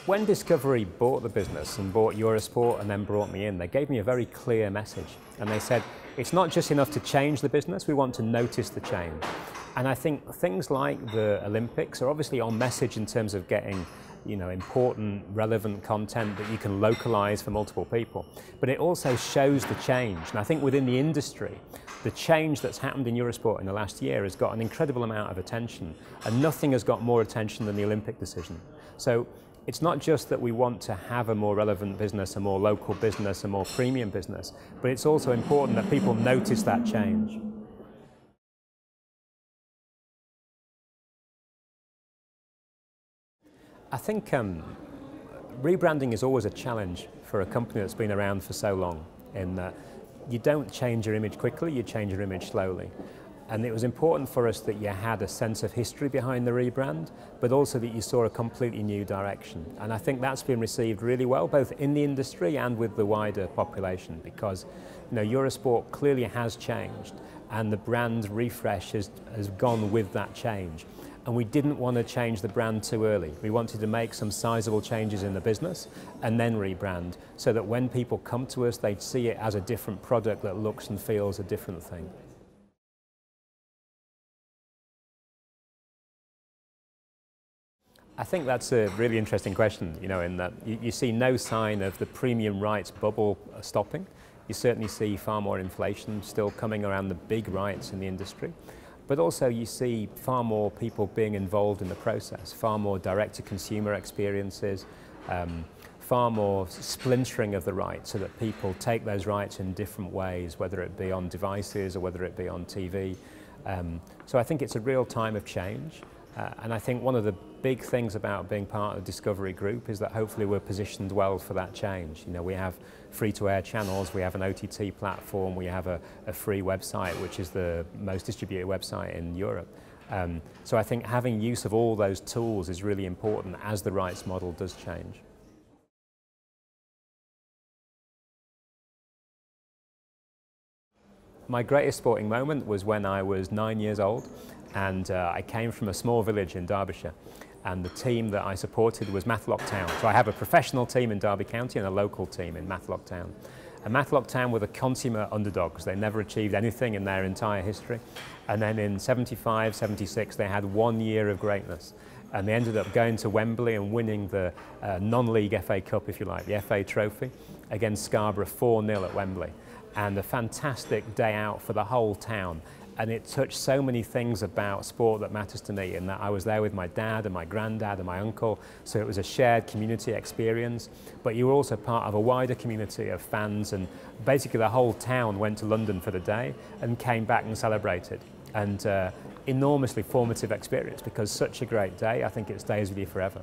When Discovery bought the business and bought Eurosport and then brought me in, they gave me a very clear message. And they said, it's not just enough to change the business, we want to notice the change. And I think things like the Olympics are obviously on message in terms of getting important, relevant content that you can localize for multiple people. But it also shows the change. And I think within the industry, the change that's happened in Eurosport in the last year has got an incredible amount of attention. And nothing has got more attention than the Olympic decision. So it's not just that we want to have a more relevant business, a more local business, a more premium business, but it's also important that people notice that change. I think rebranding is always a challenge for a company that's been around for so long, in that you don't change your image quickly, you change your image slowly. And it was important for us that you had a sense of history behind the rebrand, but also that you saw a completely new direction. And I think that's been received really well, both in the industry and with the wider population, because Eurosport clearly has changed, and the brand refresh has gone with that change. And we didn't want to change the brand too early. We wanted to make some sizable changes in the business and then rebrand, so that when people come to us, they'd see it as a different product that looks and feels a different thing. I think that's a really interesting question, in that you see no sign of the premium rights bubble stopping. You certainly see far more inflation still coming around the big rights in the industry. But also you see far more people being involved in the process, far more direct-to-consumer experiences, far more splintering of the rights, so that people take those rights in different ways, whether it be on devices or whether it be on TV. So I think it's a real time of change. And I think one of the big things about being part of the Discovery Group is that hopefully we're positioned well for that change. We have free-to-air channels, we have an OTT platform, we have a free website, which is the most distributed website in Europe. So I think having use of all those tools is really important as the rights model does change. My greatest sporting moment was when I was 9 years old, and I came from a small village in Derbyshire, and the team that I supported was Matlock Town. So I have a professional team in Derby County and a local team in Matlock Town. And Matlock Town were the consummate underdogs. They never achieved anything in their entire history. And then in 75, 76, they had 1 year of greatness. And they ended up going to Wembley and winning the non-league FA Cup, if you like, the FA Trophy, against Scarborough 4-0 at Wembley. And a fantastic day out for the whole town. And it touched so many things about sport that matters to me, in that I was there with my dad and my granddad and my uncle, so it was a shared community experience. But you were also part of a wider community of fans, and basically the whole town went to London for the day and came back and celebrated. And enormously formative experience, because such a great day, I think it stays with you forever.